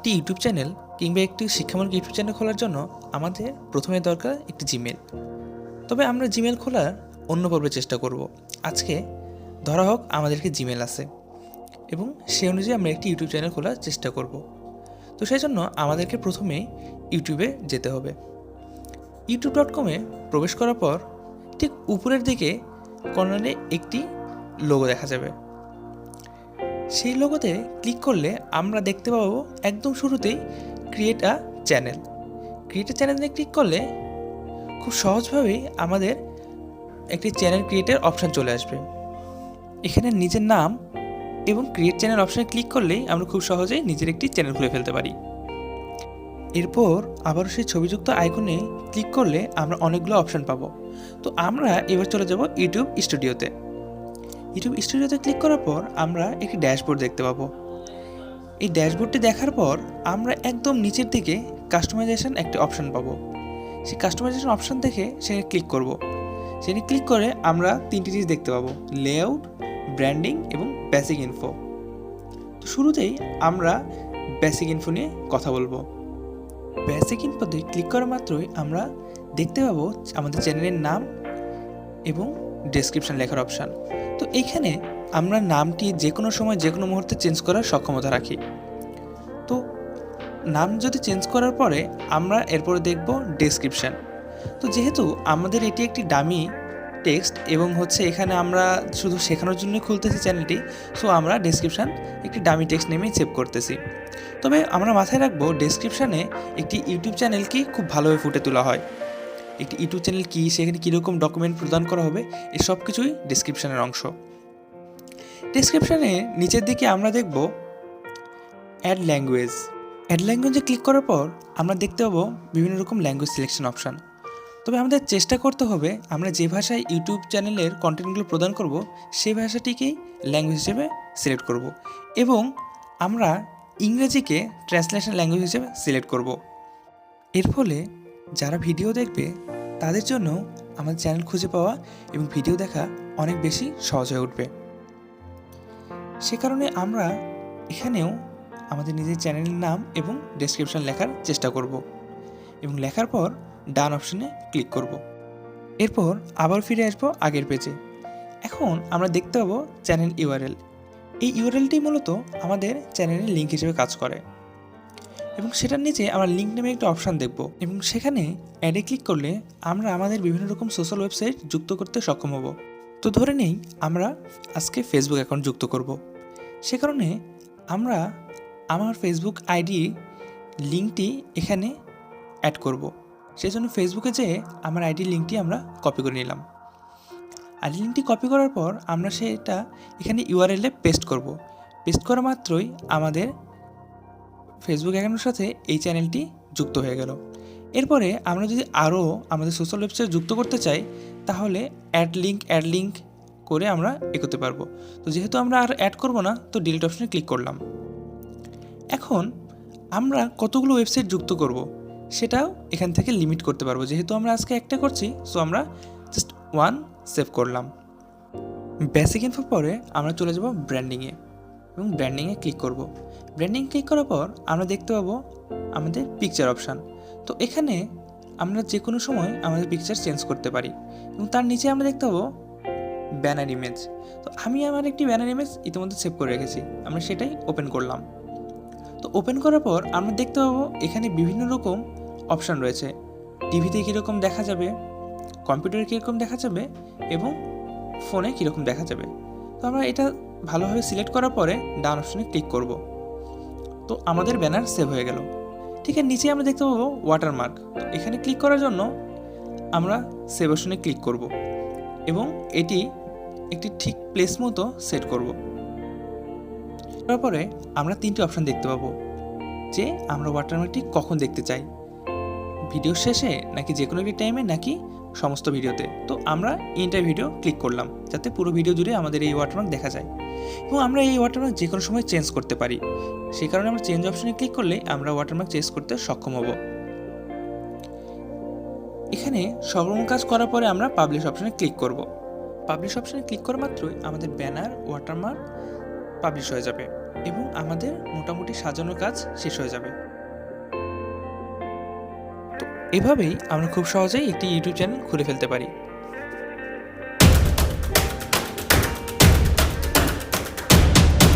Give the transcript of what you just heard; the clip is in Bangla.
একটি ইউটিউব চ্যানেল কিংবা একটি শিক্ষামূলক ইউটিউব চ্যানেল খোলার জন্য আমাদের প্রথমে দরকার একটি জিমেল। তবে আমরা জিমেল খোলার অন্য পর্বে চেষ্টা করব। আজকে ধরা হোক আমাদেরকে জিমেল আছে এবং সেই অনুযায়ী আমরা একটি ইউটিউব চ্যানেল খোলার চেষ্টা করব। তো সেই জন্য আমাদেরকে প্রথমে ইউটিউবে যেতে হবে। youtube.com-এ প্রবেশ করার পর ঠিক উপরের দিকে কর্নারে একটি লোগো দেখা যাবে। সেই লোগোতে ক্লিক করলে আমরা দেখতে পাবো একদম শুরুতেই create a channel. Create a চ্যানেলে ক্লিক করলে খুব সহজভাবেই আমাদের একটি চ্যানেল ক্রিয়েটের অপশান চলে আসবে। এখানে নিজের নাম এবং ক্রিয়েট চ্যানেল অপশানে ক্লিক করলেই আমরা খুব সহজেই নিজের একটি চ্যানেল খুলে ফেলতে পারি। এরপর আবারও সেই ছবিযুক্ত আইকনে ক্লিক করলে আমরা অনেকগুলো অপশান পাবো। তো আমরা এবার চলে যাব ইউটিউব স্টুডিওতে। ইউটিউব স্টুডিওতে ক্লিক করার পর আমরা একটি ড্যাশবোর্ড দেখতে পাবো। এই ড্যাশবোর্ডটি দেখার পর আমরা একদম নিচের দিকে কাস্টমাইজেশন একটি অপশান পাবো। সেই কাস্টমাইজেশন অপশান থেকে সেখানে ক্লিক করব। সেখানে ক্লিক করে আমরা তিনটি জিনিস দেখতে পাবো: লেআউট, ব্র্যান্ডিং এবং বেসিক ইনফো। তো শুরুতেই আমরা বেসিক ইনফো নিয়ে কথা বলবো। বেসিক ইনফোতে ক্লিক করা মাত্রই আমরা দেখতে পাবো আমাদের চ্যানেলের নাম এবং ডেসক্রিপশন লেখার অপশান। তো এইখানে আমরা নামটি যে কোনো সময় যে কোনো মুহূর্তে চেঞ্জ করার সক্ষমতা রাখি। তো নাম যদি চেঞ্জ করার পরে আমরা এরপরে দেখব ডেসক্রিপশান। তো যেহেতু আমাদের এটি একটি ডামি টেক্সট এবং এখানে আমরা শুধু শেখানোর জন্যই খুলতেছি চ্যানেলটি, সো আমরা ডেসক্রিপশান একটি ডামি টেক্সট নেমেই সেভ করতেছি। তবে আমরা মাথায় রাখবো ডেসক্রিপশানে একটি ইউটিউব চ্যানেলকে খুব ভালোভাবে ফুটে তোলা হয়। একটি ইউটিউব চ্যানেল কী, সেখানে কীরকম ডকুমেন্ট প্রদান করা হবে, এই সব কিছুই ডেসক্রিপশানের অংশ। ডেসক্রিপশানে নিচের দিকে আমরা দেখব অ্যাড ল্যাঙ্গুয়েজ। অ্যাড ল্যাঙ্গুয়েজে ক্লিক করার পর আমরা দেখতে পাবো বিভিন্ন রকম ল্যাঙ্গুয়েজ সিলেকশন অপশান। তবে আমাদের চেষ্টা করতে হবে আমরা যে ভাষায় ইউটিউব চ্যানেলের কন্টেন্টগুলো প্রদান করব সেই ভাষাটিকেই ল্যাঙ্গুয়েজ হিসেবে সিলেক্ট করব এবং আমরা ইংরেজিকে ট্রান্সলেশন ল্যাঙ্গুয়েজ হিসেবে সিলেক্ট করব। এর ফলে যারা ভিডিও দেখবে তাদের জন্য আমাদের চ্যানেল খুঁজে পাওয়া এবং ভিডিও দেখা অনেক বেশি সহজ হয়ে উঠবে। সে কারণে আমরা এখানেও আমাদের নিজের চ্যানেলের নাম এবং ডেসক্রিপশন লেখার চেষ্টা করব এবং লেখার পর ডান অপশনে ক্লিক করব। এরপর আবার ফিরে আসবো আগের পেজে। এখন আমরা দেখতে পাবো চ্যানেল ইউআরএল। এই ইউআরএলটি মূলত আমাদের চ্যানেলের লিঙ্ক হিসেবে কাজ করে এবং সেটার নিচে আমরা লিঙ্ক নামে একটা অপশান দেখব এবং সেখানে অ্যাডে ক্লিক করলে আমরা আমাদের বিভিন্ন রকম সোশ্যাল ওয়েবসাইট যুক্ত করতে সক্ষম হব। তো ধরে নেই আমরা আজকে ফেসবুক অ্যাকাউন্ট যুক্ত করব। সে কারণে আমরা আমার ফেসবুক আইডি লিঙ্কটি এখানে অ্যাড করব। সেই জন্য ফেসবুকে যেয়ে আমার আইডি লিঙ্কটি আমরা কপি করে নিলাম। আইডি লিঙ্কটি কপি করার পর আমরা সেটা এখানে ইউআরএলে পেস্ট করব। পেস্ট করা মাত্রই আমাদের ফেসবুক অ্যাকাউন্টের সাথে এই চ্যানেলটি যুক্ত হয়ে গেল। এরপরে আমরা যদি আরও আমাদের সোশ্যাল ওয়েবসাইট যুক্ত করতে চাই তাহলে অ্যাড লিঙ্ক করে আমরা এগোতে পারবো। তো যেহেতু আমরা আর অ্যাড করব না, তো ডিলিট অপশনে ক্লিক করলাম। এখন আমরা কতগুলো ওয়েবসাইট যুক্ত করব সেটাও এখান থেকে লিমিট করতে পারবো। যেহেতু আমরা আজকে একটা করছি, সো আমরা জাস্ট ওয়ান সেভ করলাম। বেসিক ইনফো পরে আমরা চলে যাব ব্র্যান্ডিংয়ে এবং ব্র্যান্ডিংয়ে ক্লিক করব। ব্র্যান্ডিং ক্লিক করার পর আমরা দেখতে পাবো আমাদের পিকচার অপশান। তো এখানে আমরা যে কোনো সময় আমাদের পিকচার চেঞ্জ করতে পারি এবং তার নিচে আমরা দেখতে পাবো ব্যানার ইমেজ। তো আমি আমার একটি ব্যানার ইমেজ ইতিমধ্যে সেভ করে রেখেছি, আমরা সেটাই ওপেন করলাম। তো ওপেন করার পর আমরা দেখতে পাবো এখানে বিভিন্ন রকম অপশান রয়েছে। টিভিতে কীরকম দেখা যাবে, কম্পিউটারে কীরকম দেখা যাবে এবং ফোনে কীরকম দেখা যাবে। তো আমরা এটা ভালোভাবে সিলেক্ট করার পরে ডান অপশনে ক্লিক করব। তো আমাদের ব্যানার সেভ হয়ে গেল। ঠিক আছে, নিচে আমরা দেখতে পাবো ওয়াটারমার্ক। তো এখানে ক্লিক করার জন্য আমরা সেভ অপশনে ক্লিক করব এবং এটি একটি ঠিক প্লেস মতো সেট করব। তারপরে আমরা তিনটি অপশান দেখতে পাবো যে আমরা ওয়াটারমার্কটি কখন দেখতে চাই, ভিডিও শেষে নাকি যে কোনো একটি টাইমে নাকি সমস্ত ভিডিওতে। তো আমরা এন্টার ভিডিও ক্লিক করলাম যাতে পুরো ভিডিও জুড়ে আমাদের এই ওয়াটারমার্ক দেখা যায় এবং আমরা এই ওয়াটারমার্ক যে কোনো সময় চেঞ্জ করতে পারি। সেই কারণে আমরা চেঞ্জ অপশনে ক্লিক করলে আমরা ওয়াটারমার্ক চেঞ্জ করতে সক্ষম হব। এখানে সর্বপ্রথম কাজ করার পরে আমরা পাবলিশ অপশনে ক্লিক করব। পাবলিশ অপশনে ক্লিক করা মাত্রই আমাদের ব্যানার, ওয়াটারমার্ক পাবলিশ হয়ে যাবে এবং আমাদের মোটামুটি সাজানোর কাজ শেষ হয়ে যাবে। তো এভাবেই আমরা খুব সহজেই একটি ইউটিউব চ্যানেল খুলে ফেলতে পারি।